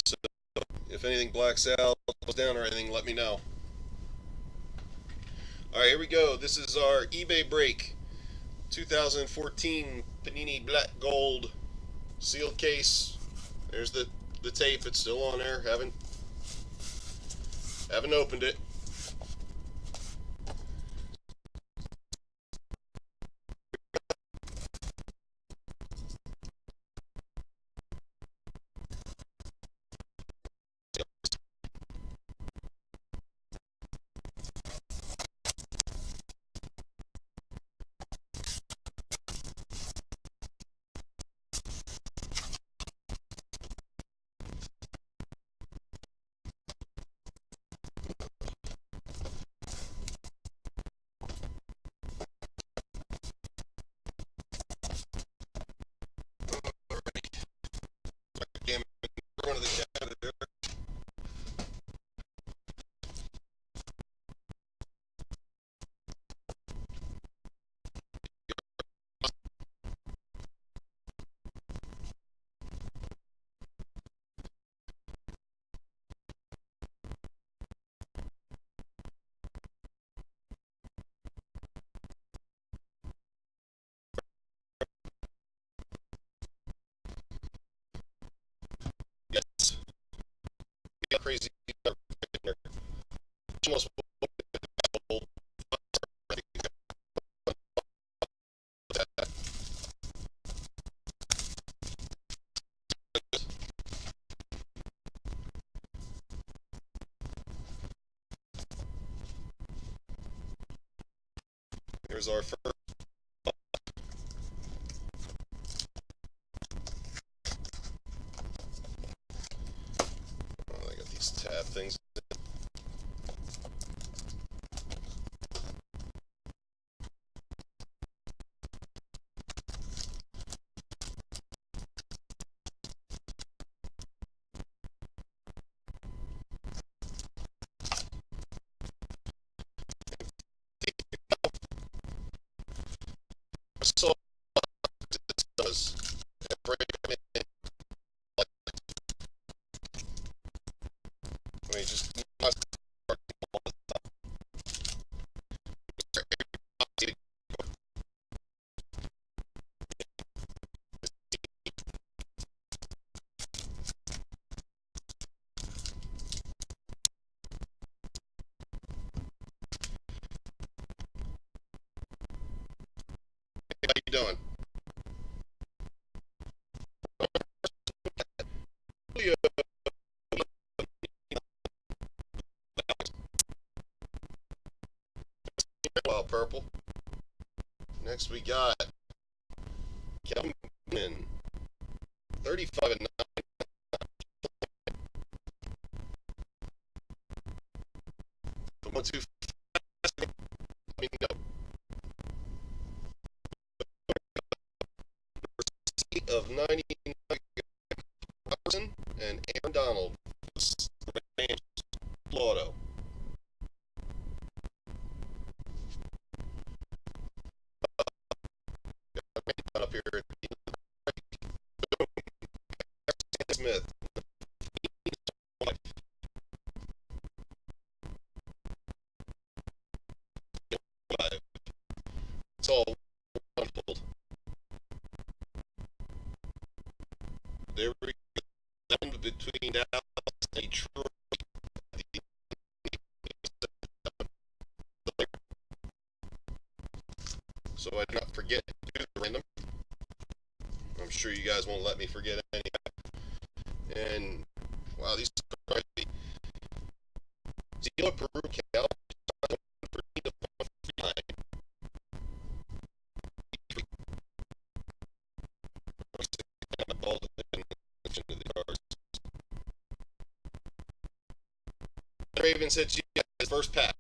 So if anything blacks out, goes down or anything, let me know. All right, here we go. This is our eBay break. 2014 Panini Black Gold sealed case. There's the tape. It's still on there. Haven't opened it. Damn it, one of the cabinet there. Yes. Crazy. Almost Here's our first. Oh, I got these tab things. So this does. I mean, just how you doing? Wild purple. Next we got Kelvin, 35 and 9. 1 2 let me know. Of 99 and Aaron Donald, Florida. Up here at Smith. It's all unfold. There we go. Between Dallas and Detroit. So I do not forget to do the random. I'm sure you guys won't let me forget any. And wow, these are crazy. Zero Peru Cal. Raven said she got his first pack.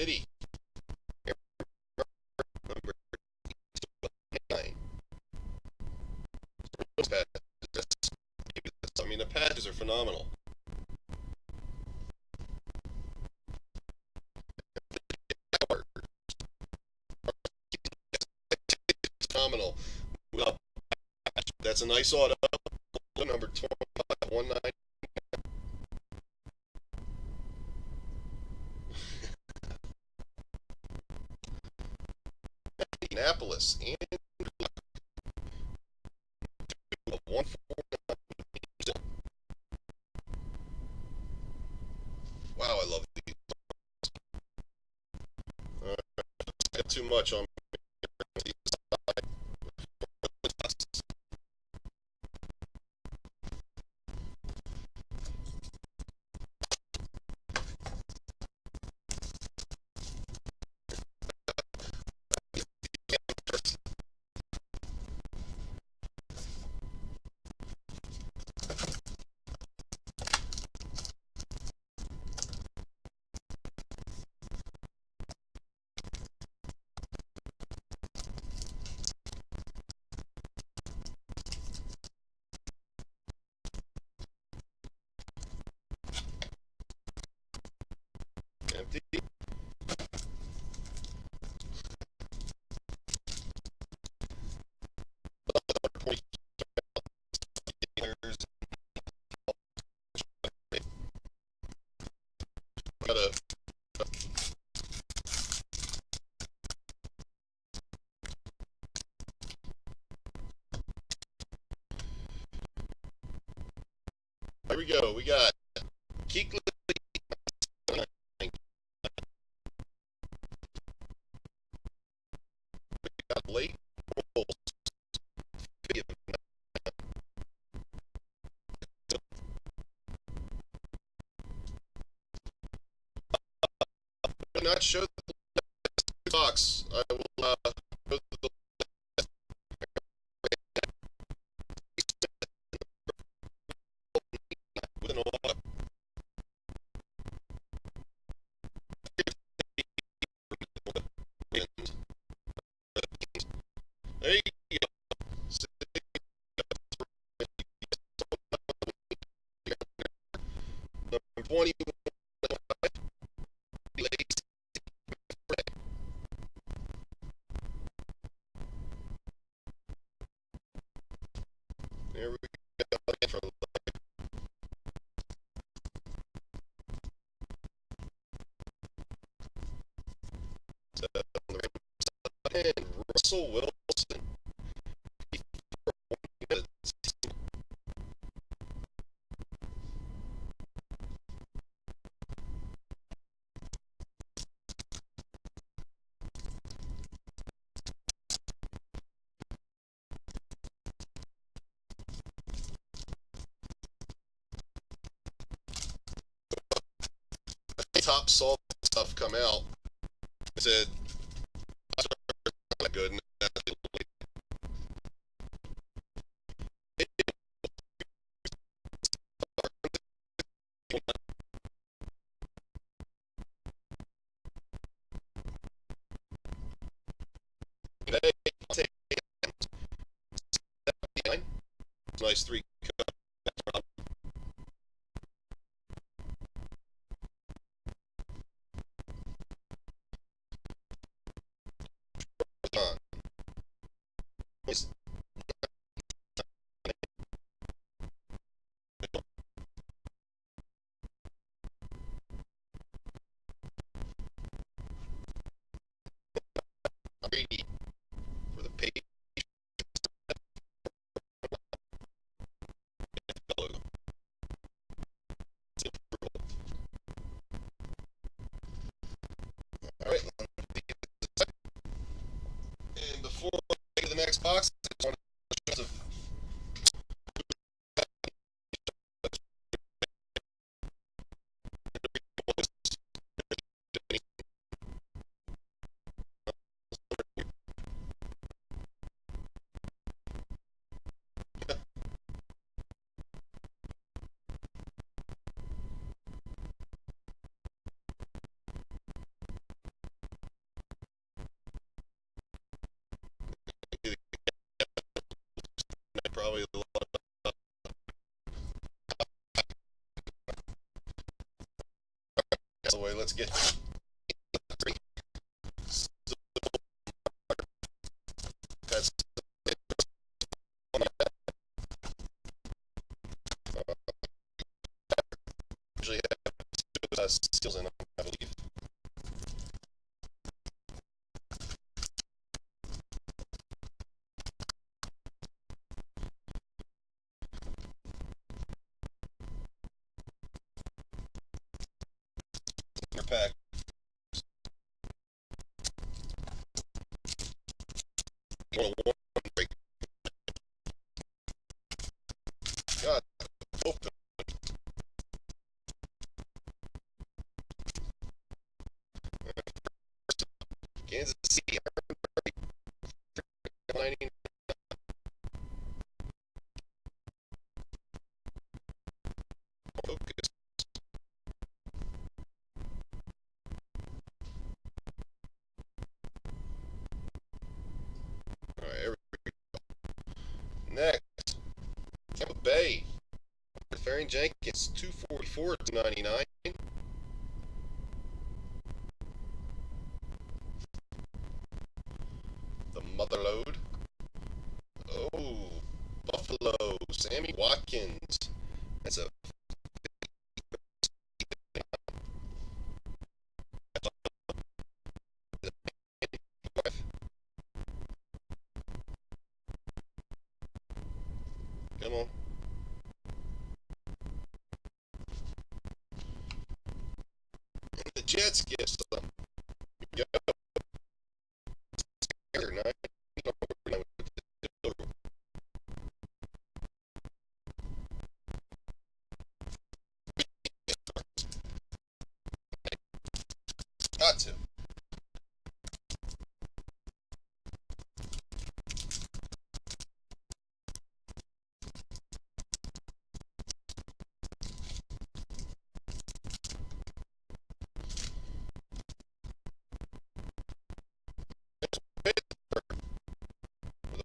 City. Number 9. I mean, the patches are phenomenal. Phenomenal. That's a nice auto. Number 25, 19. Indianapolis and 149. Wow, I love these. Got too much on. Empty. Gotta. Here we go. We got Keekly. Got late rolls. Not show the box. I will show the with an auto. There you go. 21. There we go. And Russell Wilson. Top saw stuff come out. I said, not good. Nice 3. For the page. All right. And before I get to the next box, I just want to show probably a lot. That's the way. Let's get that's usually have seals in them, I believe. Your pack. You want a warm break? God, open. Kansas City. Focus. All right, next, Tampa Bay. Ferring Jenkins, 244 to 99. The Motherlode. Oh, Buffalo, Sammy Watkins. That's a come on. The Jets get some. Go. Got to.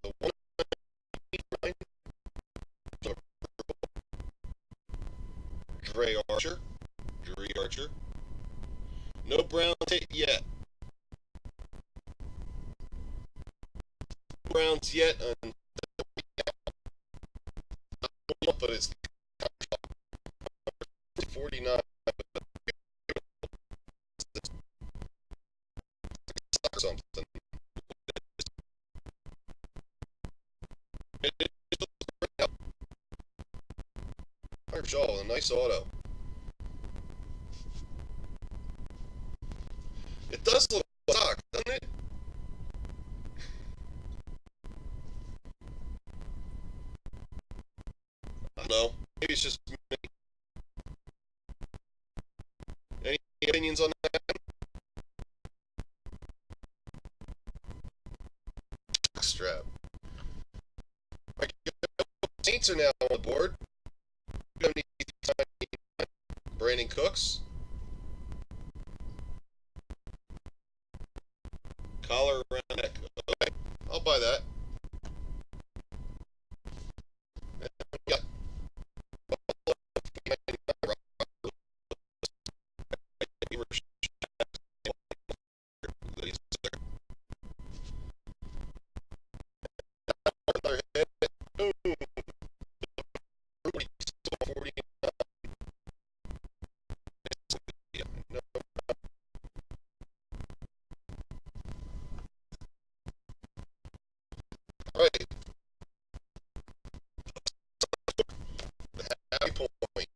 The one Dre Archer. Dre Archer. No Browns hit yet. No Browns yet, but it's 49 or something. Shaw, a nice auto. It does look like stock, doesn't it? I don't know. Maybe it's just me. Any opinions on that? Strap. Saints are now on the board. Brandon Cooks. Collar around neck. Okay, I'll buy that. Yeah. Right. Happy point.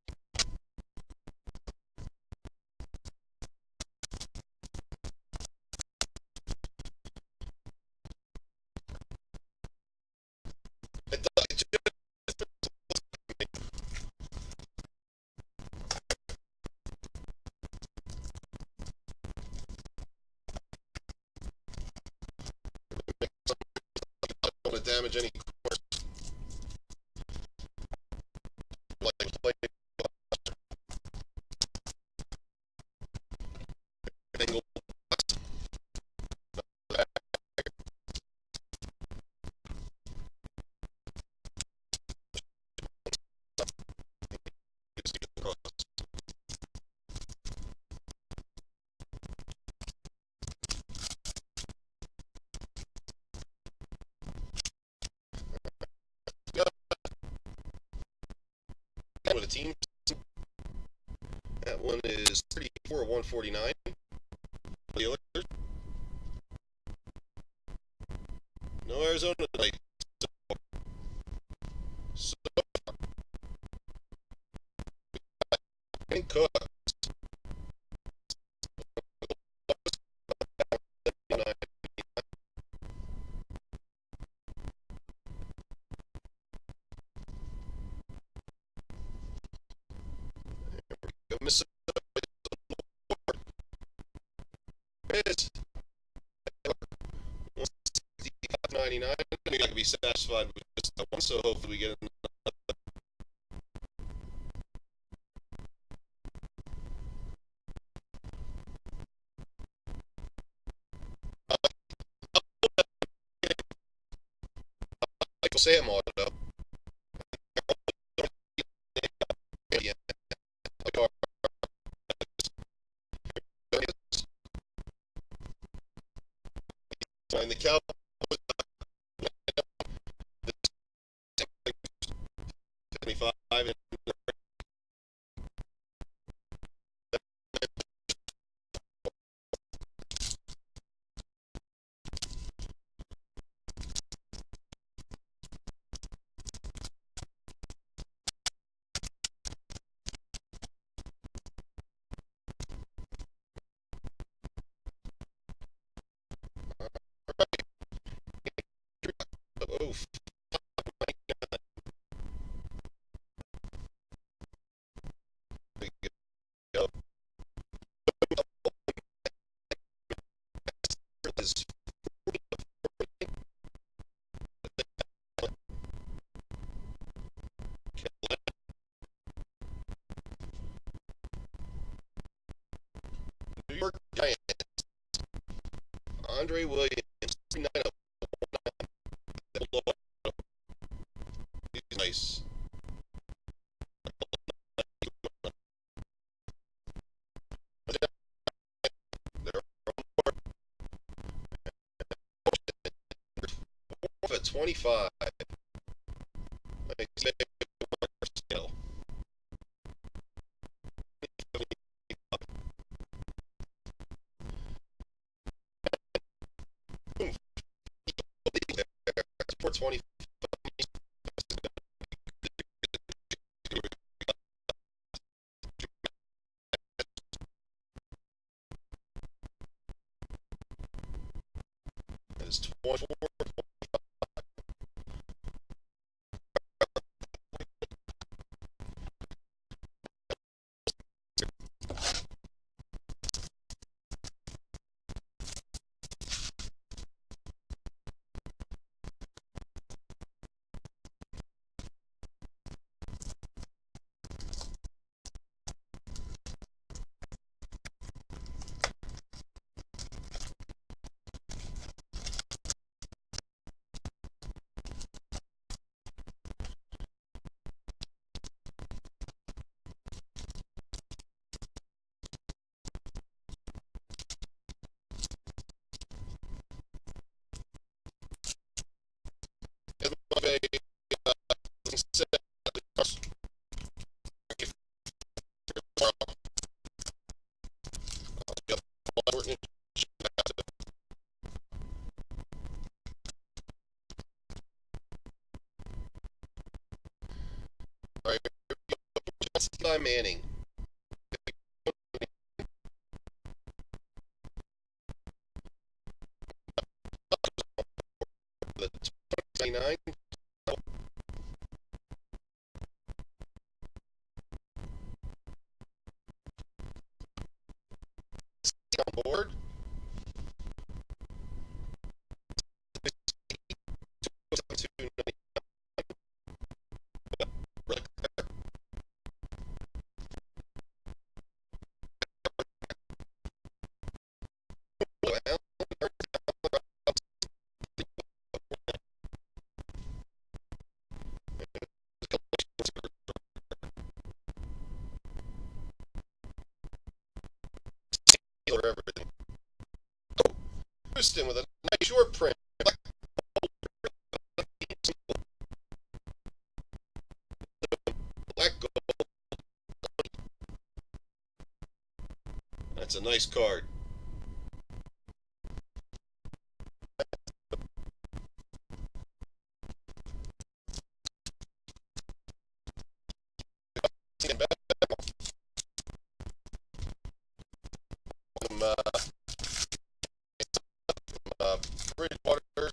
Don't want to damage any course. Like angle. team. That one is 34 of 149. Dealers. No Arizona tonight. So, and Cook. Mississippi is 165.99. I'm not going to be satisfied with just that one, so hopefully we get another. Michael Sam auto. And the Cowboys 75 and oh, is New York Giants. Andre Williams, 39 of 1. He's nice. They're off at 25. Scale. For 20. That is 24. All right, Eli Manning. The 29. On board. Everything. Oh, Houston with a nice short print. Black gold. That's a nice card. Some, Bridgewater.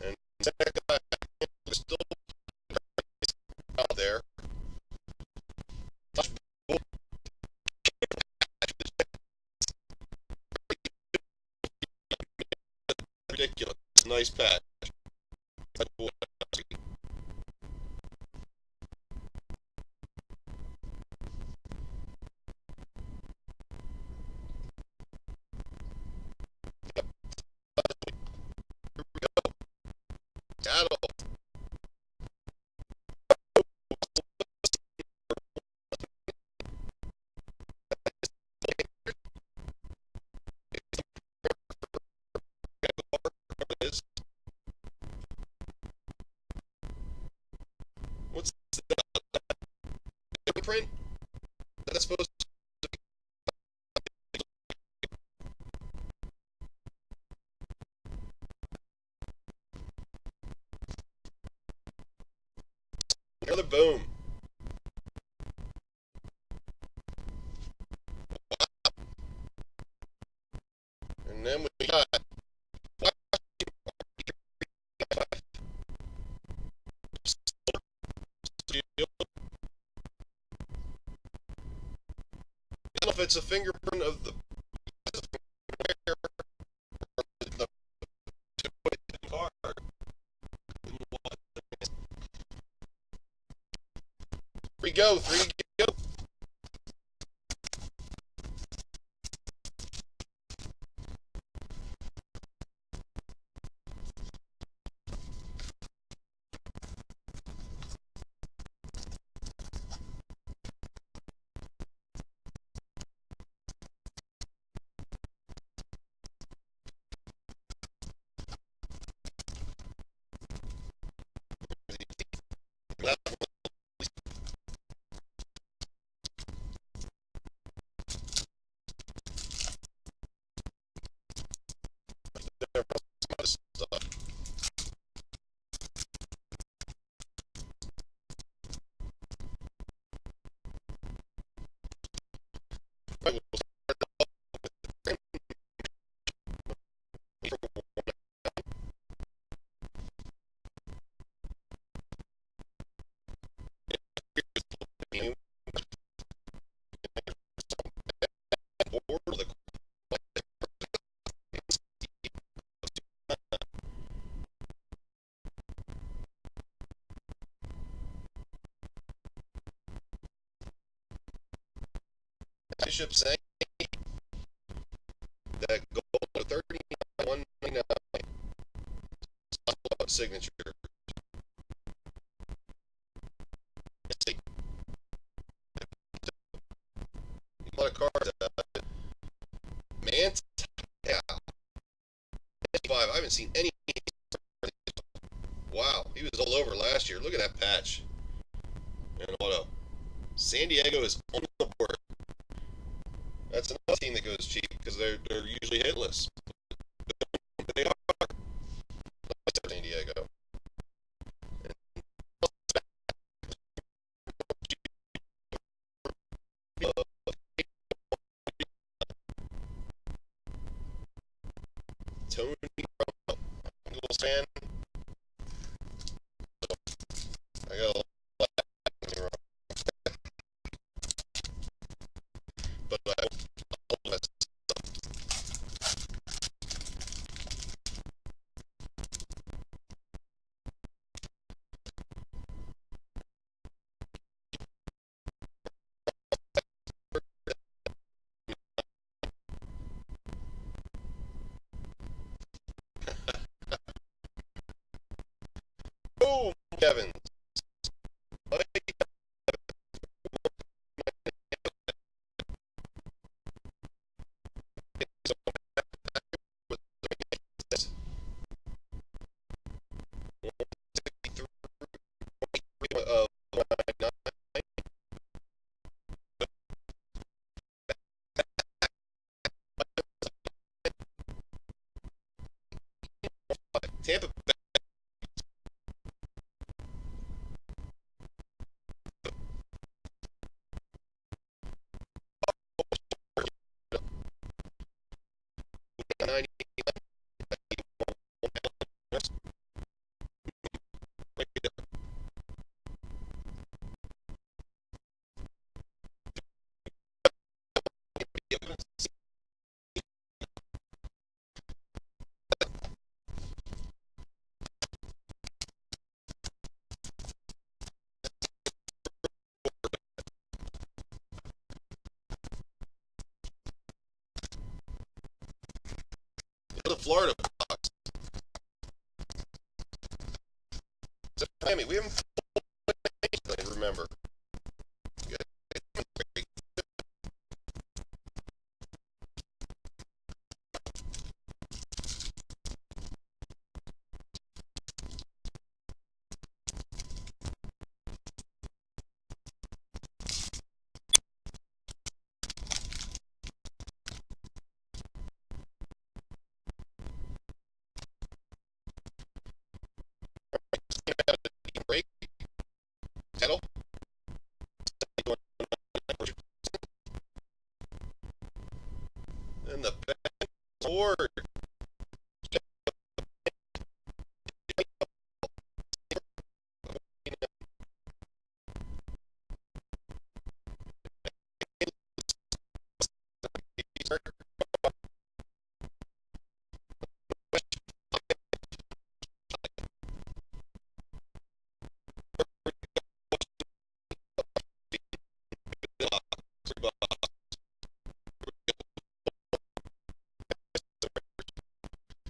And second guy is still out there. Ridiculous. Nice patch. Cattle. What's the print? That's supposed to be another boom. And then we got I don't know if it's a fingerprint of the card. Three go, three go. Bishop saying that gold to 39,199 signature. A lot of cards. Mant. Yeah. 5. I haven't seen any. Wow, he was all over last year. Look at that patch. And auto. San Diego is on the board. That's another team that goes cheap because they're usually hitless. But they are San Diego. Tony Romo, Eagles fan. I got a lot of Tony Romo. But I hope that's boom, Kevin. Tampa Bay. The Florida Bucks. Miami. We haven't remember. Break. Settle. And the board.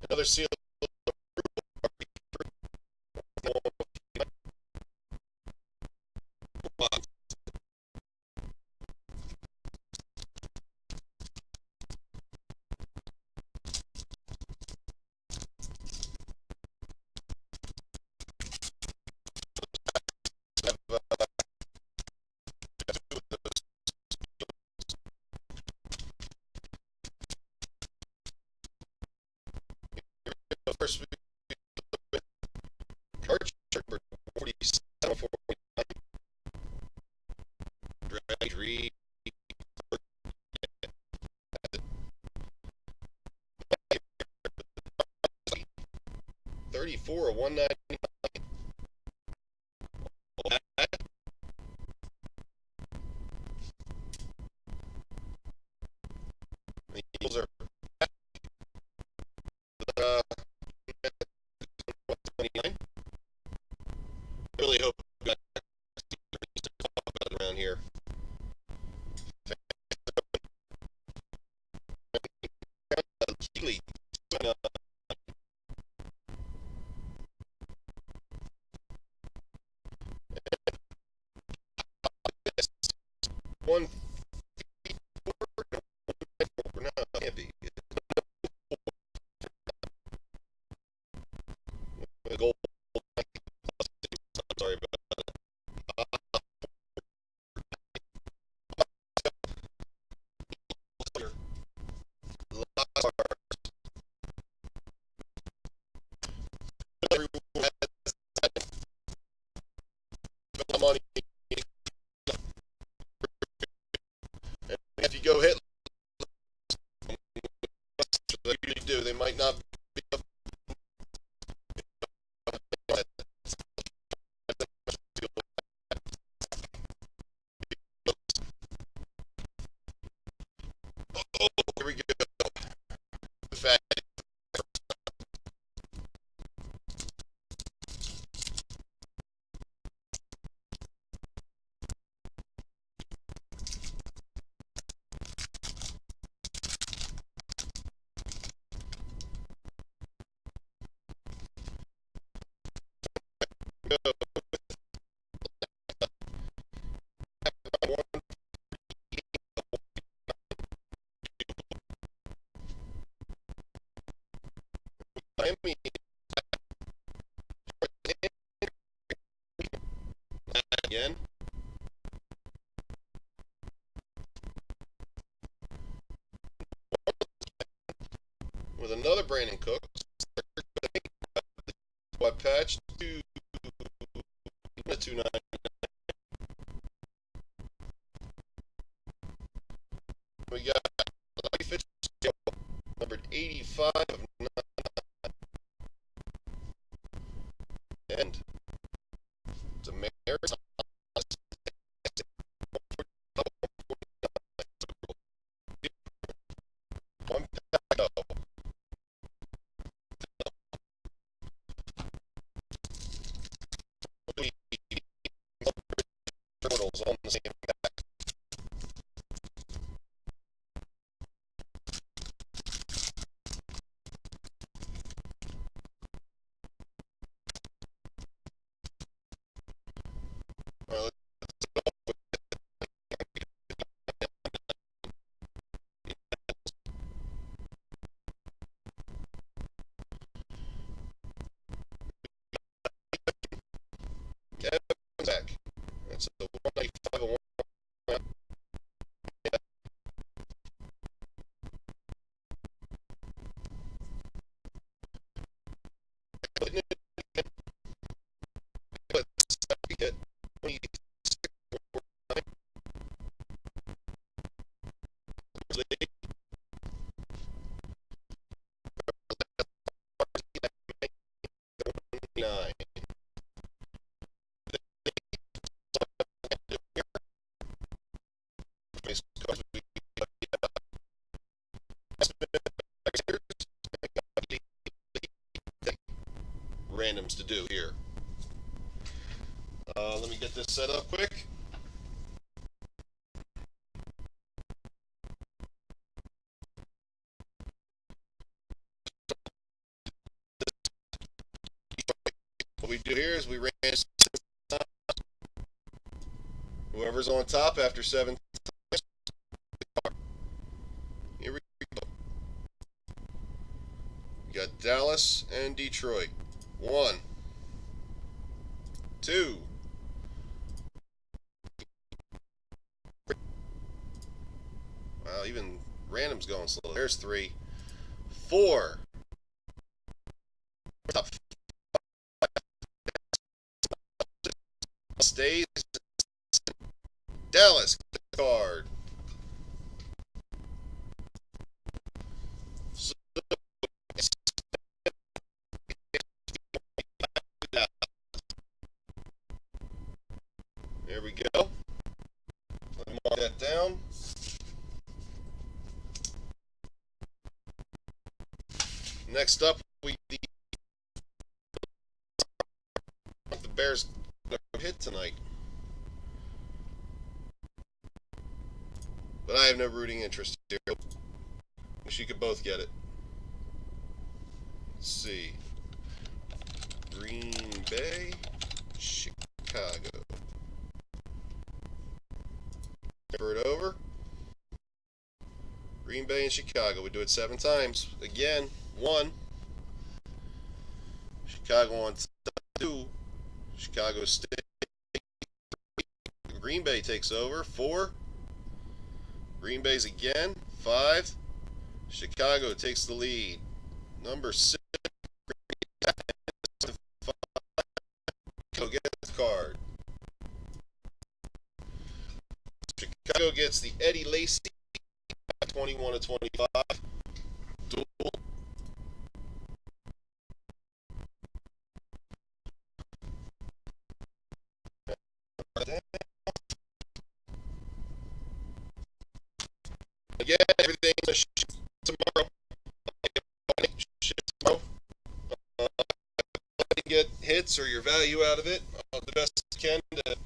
'Another seal. First, Archer for 47, 34 or 190. The Eagles are uh, 29. Really hope we got to talk about around here. Keely, one no, can't be. Goal. Sorry about money. And if you go hit, they usually do. They might not be up. Oh, here we go. The fact. Miami again. With another Brandon Cook. What patch? 229. We got Larry Fitzgerald, numbered 85 of 9. And Damaris one pack of turtles on the same pack. Kevin's back. That's a 195 of 1. Get 26. Randoms to do here. Let me get this set up quick. What we do here is we ran whoever's on top after 7 times. Here we go. We got Dallas and Detroit. 1, 2. Wow, even random's going slow. There's 3, 4. Top 5 stays. Dallas card. There we go. Let me mark that down. Next up, the Bears hit tonight. But I have no rooting interest here. Wish you could both get it. Let's see. Green Bay, Chicago. Turn it over. Green Bay and Chicago. We do it 7 times. Again, 1. Chicago on 2. Chicago stays. Green Bay takes over. 4. Green Bay's again. 5. Chicago takes the lead. Number 6. Go get the card. Chicago gets the Eddie Lacy 21 to 25. Duel. Again, everything's a ship tomorrow. Tomorrow. Get hits or your value out of it. The best I can to get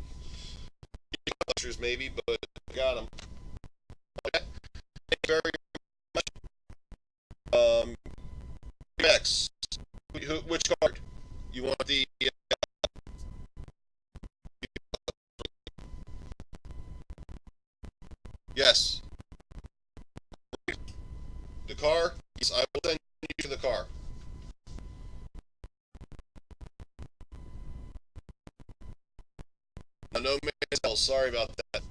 maybe, but got them. Okay. Thank you very much. Next, which card? You want the yes. The car? Yes, I will send you to the car. No man's hell. Sorry about that.